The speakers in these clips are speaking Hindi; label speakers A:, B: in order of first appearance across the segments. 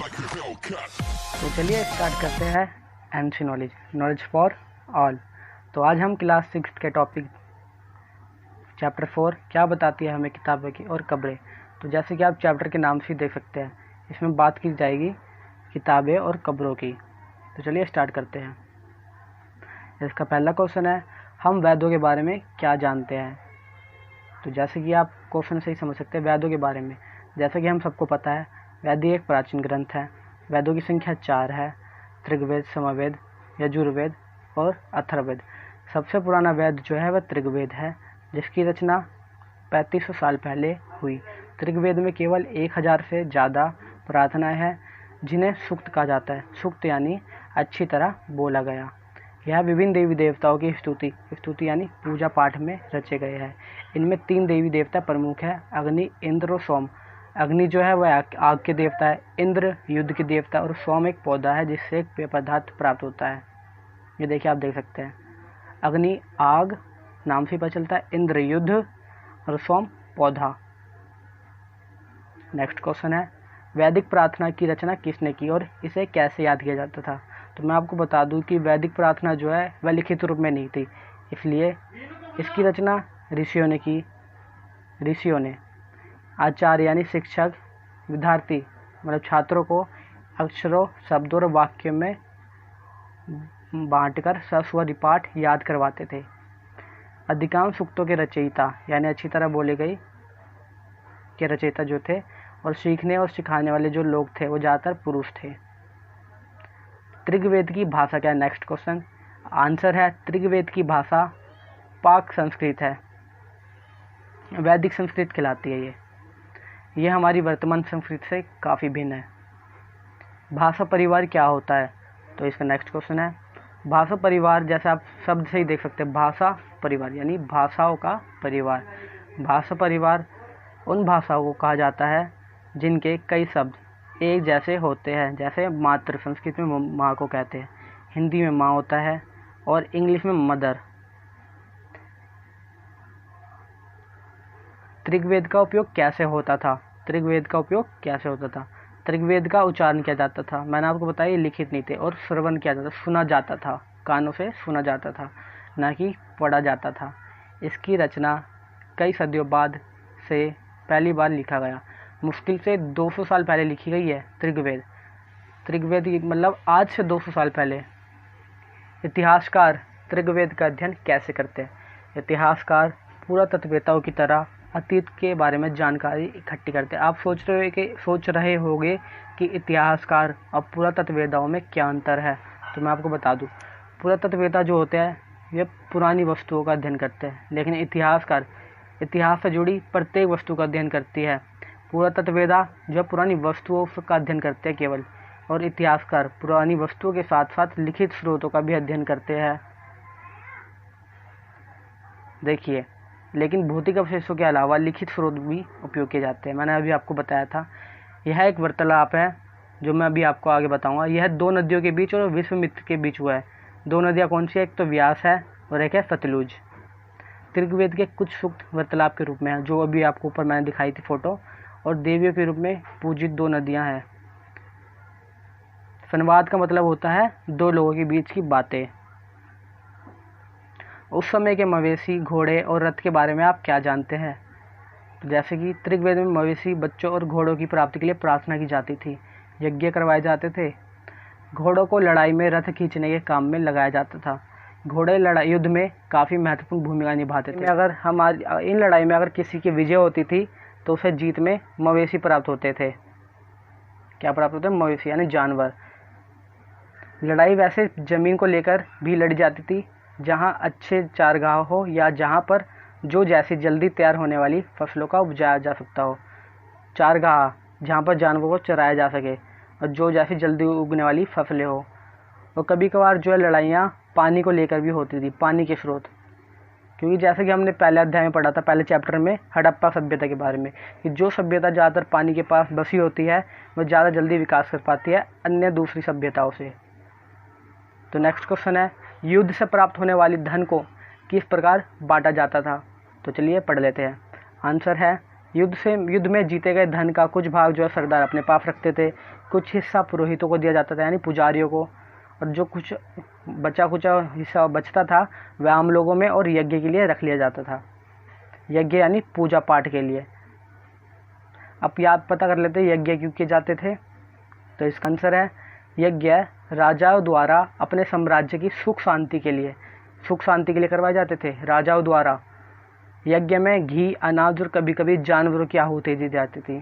A: तो चलिए स्टार्ट करते हैं एनसी नॉलेज फॉर ऑल। तो आज हम क्लास 6 के टॉपिक चैप्टर 4 क्या बताती है हमें किताबें की और कब्रें। तो जैसे कि आप चैप्टर के नाम से देख सकते हैं, इसमें बात की जाएगी किताबें और कब्रों की। तो चलिए स्टार्ट करते हैं। इसका पहला क्वेश्चन है, हम वेदों के बारे में क्या जानते हैं। तो जैसे कि आप क्वेश्चन से ही समझ सकते हैं वेदों के बारे में, जैसे कि हम सबको पता है वेद एक प्राचीन ग्रंथ है। वेदों की संख्या 4 है, ऋग्वेद, सामवेद, यजुर्वेद और अथर्ववेद। सबसे पुराना वेद जो है वह ऋग्वेद है, जिसकी रचना 3500 साल पहले हुई। ऋग्वेद में केवल 1000 से ज़्यादा प्रार्थनाएं हैं, जिन्हें सूक्त कहा जाता है। सूक्त यानी अच्छी तरह बोला गया। यह विभिन्न देवी देवताओं की स्तुति यानी पूजा पाठ में रचे गए हैं। इनमें 3 देवी देवता प्रमुख है, अग्नि, इंद्र और सोम। अग्नि जो है वह आग के देवता है, इंद्र युद्ध के देवता और सोम एक पौधा है जिससे एक पेय पदार्थ प्राप्त होता है। ये देखिए आप देख सकते हैं, अग्नि आग नाम से पता चलता है, इंद्र युद्ध और सोम पौधा। नेक्स्ट क्वेश्चन है, वैदिक प्रार्थना की रचना किसने की और इसे कैसे याद किया जाता था। तो मैं आपको बता दूं कि वैदिक प्रार्थना जो है वह लिखित रूप में नहीं थी, इसलिए इसकी रचना ऋषियों ने की। ऋषियों ने आचार्य यानी शिक्षक विद्यार्थी मतलब छात्रों को अक्षरों, शब्दों और वाक्यों में बांटकर सस्वर पाठ याद करवाते थे। अधिकांश सूक्तों के रचयिता यानी अच्छी तरह बोले गई के रचयिता जो थे और सीखने और सिखाने वाले जो लोग थे वो ज़्यादातर पुरुष थे। ऋग्वेद की भाषा क्या है। नेक्स्ट क्वेश्चन आंसर है, ऋग्वेद की भाषा पाक संस्कृत है, वैदिक संस्कृत कहलाती है। ये हमारी वर्तमान संस्कृत से काफ़ी भिन्न है। भाषा परिवार क्या होता है। तो इसका नेक्स्ट क्वेश्चन है, भाषा परिवार जैसे आप शब्द से ही देख सकते हैं, भाषा परिवार यानी भाषाओं का परिवार। भाषा परिवार उन भाषाओं को कहा जाता है जिनके कई शब्द एक जैसे होते हैं, जैसे मातृ संस्कृत में माँ को कहते हैं, हिंदी में माँ होता है और इंग्लिश में मदर। ऋग्वेद का उपयोग कैसे होता था। ऋग्वेद का उपयोग कैसे होता था। ऋग्वेद का उच्चारण किया जाता था, मैंने आपको बताया ये लिखित नहीं थे, और श्रवण किया जाता, सुना जाता था, कानों से सुना जाता था, ना कि पढ़ा जाता था। इसकी रचना कई सदियों बाद से पहली बार लिखा गया, मुश्किल से 200 साल पहले लिखी गई है ऋग्वेद। ऋग्वेद मतलब आज से 200 साल पहले। इतिहासकार ऋग्वेद का अध्ययन कैसे करते हैं। इतिहासकार पुरातत्ववेताओं की तरह अतीत के बारे में जानकारी इकट्ठी करते हैं। आप सोच रहे होंगे कि इतिहासकार और पुरातत्ववेताओं में क्या अंतर है। तो मैं आपको बता दूं, पुरातत्ववेता जो होते हैं ये पुरानी वस्तुओं का अध्ययन करते हैं, लेकिन इतिहासकार इतिहास से जुड़ी प्रत्येक वस्तु का अध्ययन करती है। पुरातत्ववेता जो पुरानी वस्तुओं का अध्ययन करते हैं केवल, और इतिहासकार पुरानी वस्तुओं के साथ साथ लिखित स्रोतों का भी अध्ययन करते हैं। देखिए, लेकिन भौतिक अवशेषों के अलावा लिखित स्रोत भी उपयोग किए जाते हैं। मैंने अभी आपको बताया था, यह एक वार्तालाप है जो मैं अभी आपको आगे बताऊंगा। यह 2 नदियों के बीच और विश्वामित्र के बीच हुआ है। 2 नदियां कौन सी है, एक तो व्यास है और एक है सतलुज। ऋग्वेद के कुछ सूक्त वार्तालाप के रूप में है, जो अभी आपको ऊपर मैंने दिखाई थी फोटो, और देवियों के रूप में पूजित 2 नदियाँ हैं। संवाद का मतलब होता है 2 लोगों के बीच की बातें। उस समय के मवेशी, घोड़े और रथ के बारे में आप क्या जानते हैं। तो जैसे कि ऋग्वेद में मवेशी, बच्चों और घोड़ों की प्राप्ति के लिए प्रार्थना की जाती थी, यज्ञ करवाए जाते थे। घोड़ों को लड़ाई में रथ खींचने के काम में लगाया जाता था। घोड़े लड़ाई युद्ध में काफ़ी महत्वपूर्ण भूमिका निभाते थे। अगर हमारी इन लड़ाई में अगर किसी की विजय होती थी तो उसे जीत में मवेशी प्राप्त होते थे। क्या प्राप्त होते? मवेशी यानी जानवर। लड़ाई वैसे ज़मीन को लेकर भी लड़ी जाती थी, जहां अच्छे चारगाह हो या जहां पर जो जैसी जल्दी तैयार होने वाली फसलों का उपजाया जा सकता हो। चारगाह जहां पर जानवरों को चराया जा सके और जो जैसी जल्दी उगने वाली फसलें हो। और कभी कभार जो है लड़ाइयाँ पानी को लेकर भी होती थी, पानी के स्रोत। क्योंकि जैसे कि हमने पहले अध्याय में पढ़ा था, पहले चैप्टर में हड़प्पा सभ्यता के बारे में, कि जो सभ्यता ज़्यादातर पानी के पास बसी होती है वह ज़्यादा जल्दी विकास कर पाती है अन्य दूसरी सभ्यताओं से। तो नेक्स्ट क्वेश्चन है, युद्ध से प्राप्त होने वाली धन को किस प्रकार बांटा जाता था। तो चलिए पढ़ लेते हैं। आंसर है, युद्ध में जीते गए धन का कुछ भाग जो है सरदार अपने पास रखते थे, कुछ हिस्सा पुरोहितों को दिया जाता था यानी पुजारियों को, और जो कुछ बचा खुचा हिस्सा बचता था वह आम लोगों में और यज्ञ के लिए रख लिया जाता था। यज्ञ यानी पूजा पाठ के लिए। अब याद पता कर लेते हैं यज्ञ क्यों किए जाते थे। तो इसका आंसर है यज्ञ राजाओं द्वारा अपने साम्राज्य की सुख शांति के लिए करवाए जाते थे राजाओं द्वारा। यज्ञ में घी, अनाज और कभी कभी जानवरों की आहुति दी जाती थी,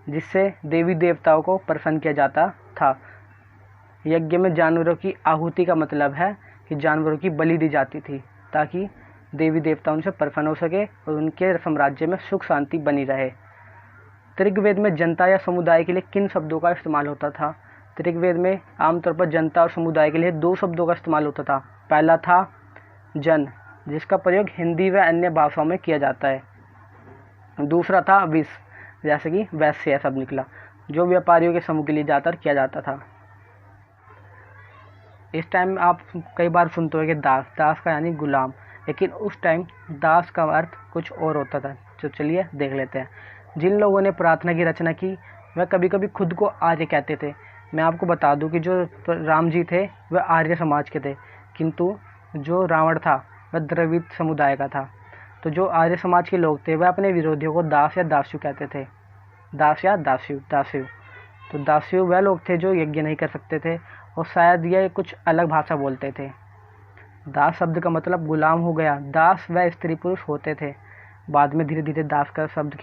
A: जिससे देवी देवताओं को प्रसन्न किया जाता था। यज्ञ में जानवरों की आहुति का मतलब है कि जानवरों की बलि दी जाती थी ताकि देवी देवता उनसे प्रसन्न हो सके और उनके साम्राज्य में सुख शांति बनी रहे। ऋग्वेद में जनता या समुदाय के लिए किन शब्दों का इस्तेमाल होता था? ऋग्वेद में आमतौर पर जनता और समुदाय के लिए 2 शब्दों का इस्तेमाल होता था। पहला था जन, जिसका प्रयोग हिंदी व अन्य भाषाओं में किया जाता है। दूसरा था विस, जैसे कि वैश्य शब्द निकला, जो व्यापारियों के समूह के लिए ज़्यादातर किया जाता था। इस टाइम आप कई बार सुनते हो कि दास का यानी गुलाम, लेकिन उस टाइम दास का अर्थ कुछ और होता था। तो चलिए देख लेते हैं। जिन लोगों ने प्रार्थना की रचना की वह कभी कभी खुद को आर्य कहते थे। मैं आपको बता दूं कि जो राम जी थे वह आर्य समाज के थे, किंतु जो रावण था वह द्रविड़ समुदाय का था। तो जो आर्य समाज के लोग थे वह अपने विरोधियों को दास या दास्यु कहते थे। दास या दास्यु। तो दास्यु वह लोग थे जो यज्ञ नहीं कर सकते थे और शायद यह कुछ अलग भाषा बोलते थे। दास शब्द का मतलब गुलाम हो गया। दास वह स्त्री पुरुष होते थे, बाद में धीरे धीरे दास का शब्द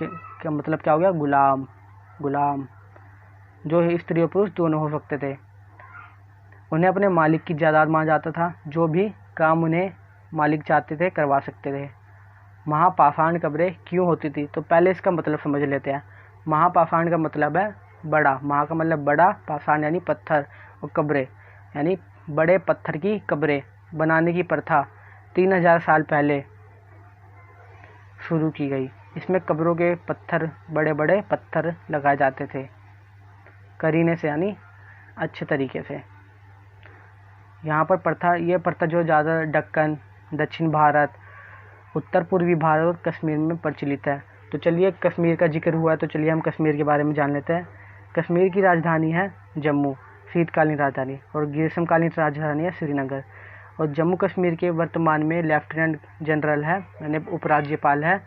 A: का मतलब क्या हो गया? गुलाम, जो स्त्री और पुरुष दोनों हो सकते थे। उन्हें अपने मालिक की जायदाद माना जाता था, जो भी काम उन्हें मालिक चाहते थे करवा सकते थे। महापाषाण कब्रें क्यों होती थी? तो पहले इसका मतलब समझ लेते हैं। महापाषाण का मतलब है बड़ा, महा का मतलब बड़ा, पाषाण यानी पत्थर, और कब्रें यानी बड़े पत्थर की कब्रें बनाने की प्रथा 3000 साल पहले शुरू की गई। इसमें कब्रों के पत्थर, बड़े बड़े पत्थर लगाए जाते थे करीने से यानी अच्छे तरीके से। यहाँ पर यह प्रथा जो ज़्यादा दक्कन, दक्षिण भारत, उत्तर पूर्वी भारत और कश्मीर में प्रचलित है। तो चलिए, कश्मीर का जिक्र हुआ है तो चलिए हम कश्मीर के बारे में जान लेते हैं। कश्मीर की राजधानी है जम्मू, शीतकालीन राजधानी, और ग्रीष्मकालीन राजधानी है श्रीनगर। और जम्मू कश्मीर के वर्तमान में लेफ्टिनेंट जनरल है यानी उपराज्यपाल है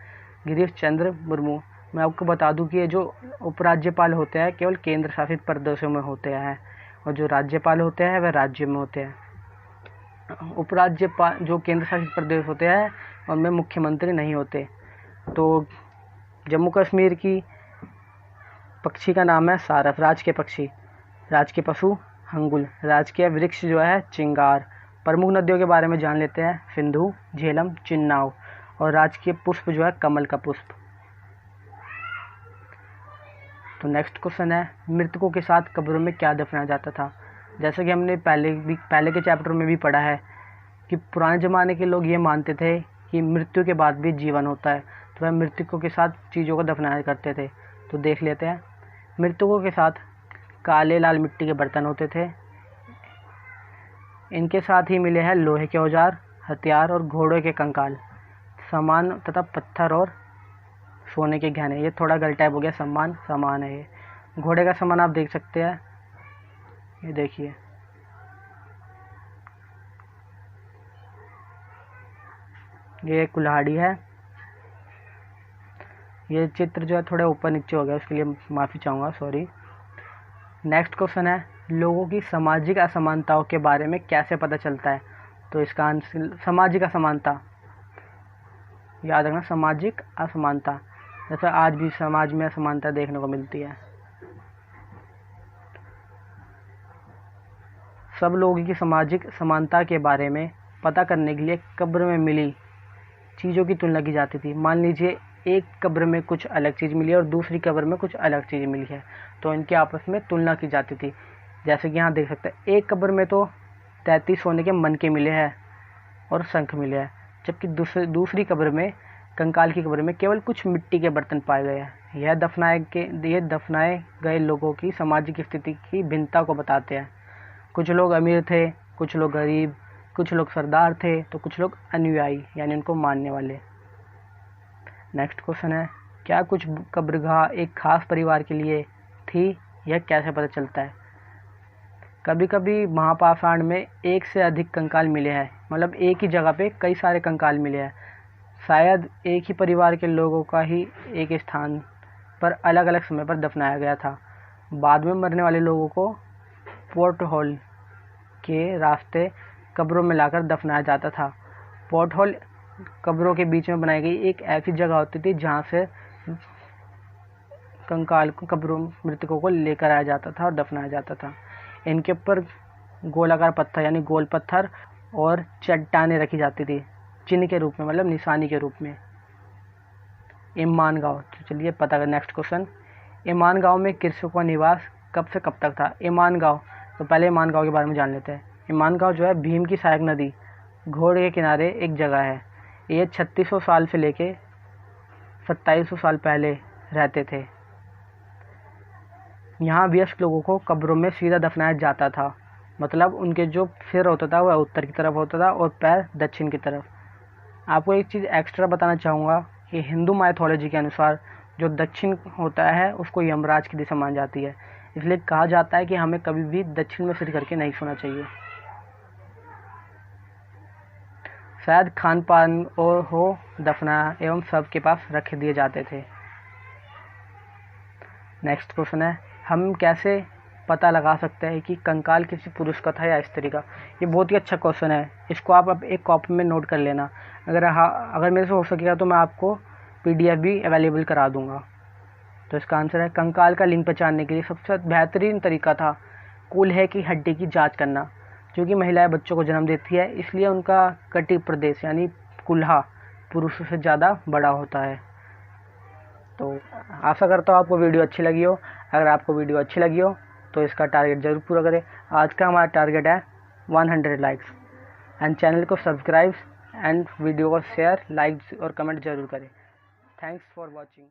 A: गिरीश चंद्र मुर्मू। मैं आपको बता दूं कि ये जो उपराज्यपाल होते हैं केवल केंद्र शासित प्रदेशों में होते हैं, और जो राज्यपाल होते हैं वह राज्य में होते हैं। उपराज्यपाल जो केंद्र शासित प्रदेश होते हैं उनमें मुख्यमंत्री नहीं होते। तो जम्मू कश्मीर की पक्षी का नाम है सारस, राजकीय पक्षी। राजकीय पशु हंगुल, राजकीय वृक्ष जो है चिंगार। प्रमुख नदियों के बारे में जान लेते हैं, सिंधु, झेलम, चिन्नाव। और राजकीय पुष्प जो है कमल का पुष्प। तो नेक्स्ट क्वेश्चन है, मृतकों के साथ कब्रों में क्या दफनाया जाता था? जैसे कि हमने पहले के चैप्टर में भी पढ़ा है कि पुराने ज़माने के लोग ये मानते थे कि मृत्यु के बाद भी जीवन होता है, तो वह मृतकों के साथ चीज़ों को दफनाया करते थे। तो देख लेते हैं। मृतकों के साथ काले लाल मिट्टी के बर्तन होते थे। इनके साथ ही मिले हैं लोहे के औजार, हथियार और घोड़ों के कंकाल, सामान तथा पत्थर और सोने के गहने। ये थोड़ा गलत टाइप हो गया, सामान है ये। घोड़े का सामान आप देख सकते हैं, ये देखिए, ये कुल्हाड़ी है। ये चित्र जो है थोड़ा ऊपर नीचे हो गया, उसके लिए माफ़ी चाहूँगा, सॉरी। नेक्स्ट क्वेश्चन है, लोगों की सामाजिक असमानताओं के बारे में कैसे पता चलता है? तो इसका आंसर सामाजिक असमानता, याद रखना, सामाजिक असमानता। जैसे आज भी समाज में असमानता देखने को मिलती है। सब लोगों की सामाजिक समानता के बारे में पता करने के लिए कब्र में मिली चीज़ों की तुलना की जाती थी। मान लीजिए एक कब्र में कुछ अलग चीज़ मिली और दूसरी कब्र में कुछ अलग चीज़ मिली है, तो इनके आपस में तुलना की जाती थी। जैसे कि यहाँ देख सकते हैं, एक कब्र में तो 33 सोने के मनके मिले हैं और शंख मिले हैं, जबकि दूसरी कब्र में, कंकाल की कब्र में, केवल कुछ मिट्टी के बर्तन पाए गए हैं। यह दफनाए गए लोगों की सामाजिक स्थिति की भिन्नता को बताते हैं। कुछ लोग अमीर थे, कुछ लोग गरीब, कुछ लोग सरदार थे, तो कुछ लोग अनुयायी यानी उनको मानने वाले। नेक्स्ट क्वेश्चन है, क्या कुछ कब्रगाह एक खास परिवार के लिए थी यह कैसे पता चलता है? कभी कभी महापाषाण में एक से अधिक कंकाल मिले हैं, मतलब एक ही जगह पे कई सारे कंकाल मिले हैं। शायद एक ही परिवार के लोगों का ही एक स्थान पर अलग अलग समय पर दफनाया गया था। बाद में मरने वाले लोगों को पोर्ट होल के रास्ते कब्रों में लाकर दफनाया जाता था। पोर्ट होल कब्रों के बीच में बनाई गई एक ऐसी जगह होती थी जहाँ से कंकाल को कब्रों मृतकों को लेकर आया जाता था और दफनाया जाता था। इनके ऊपर गोलाकार पत्थर यानी गोल पत्थर और चट्टानें रखी जाती थी चिन्ह के रूप में, मतलब निशानी के रूप में। इमान गांव, तो चलिए पता करें। नेक्स्ट क्वेश्चन, इमान गांव में कृषकों का निवास कब से कब तक था? इमान गांव, तो पहले इमान गांव के बारे में जान लेते हैं। इमान गांव जो है भीम की सहायक नदी घोड़ के किनारे एक जगह है। ये 3600 साल से लेके 2700 साल पहले रहते थे। यहाँ वयस्क लोगों को कब्रों में सीधा दफनाया जाता था, मतलब उनके जो सिर होता था वह उत्तर की तरफ होता था और पैर दक्षिण की तरफ। आपको एक चीज़ एक्स्ट्रा बताना चाहूँगा कि हिंदू माइथोलॉजी के अनुसार जो दक्षिण होता है उसको यमराज की दिशा मानी जाती है, इसलिए कहा जाता है कि हमें कभी भी दक्षिण में सिर करके नहीं सोना चाहिए। शायद खान पान और हो दफना एवं सब के पास रख दिए जाते थे। नेक्स्ट क्वेश्चन है, हम कैसे पता लगा सकते हैं कि कंकाल किसी पुरुष का था या स्त्री का? ये बहुत ही अच्छा क्वेश्चन है, इसको आप अब एक कॉपी में नोट कर लेना। अगर मेरे से हो सकेगा तो मैं आपको PDF भी अवेलेबल करा दूंगा। तो इसका आंसर है, कंकाल का लिंग पहचानने के लिए सबसे बेहतरीन तरीका था कूल्हे की हड्डी की जांच करना। क्योंकि महिलाएं बच्चों को जन्म देती है, इसलिए उनका कटी प्रदेश यानी कुल्हा पुरुषों से ज़्यादा बड़ा होता है। तो आशा करता हूँ आपको वीडियो अच्छी लगी हो। अगर आपको वीडियो अच्छी लगी हो तो इसका टारगेट ज़रूर पूरा करें। आज का हमारा टारगेट है 100 लाइक्स। एंड चैनल को सब्सक्राइब एंड वीडियो को शेयर, लाइक और कमेंट ज़रूर करें। Thanks for watching.